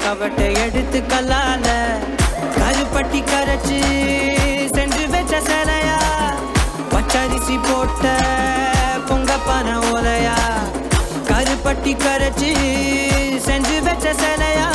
கவட்டை எடுத்து கல்லால கருப்பட்டி கரைச்சு சென்று வச்ச சிலையா பச்சரிசி போட்ட பொங்கப்பான ஓலையா கருப்பட்டி கரைச்சு சென்று வச்ச சிலையா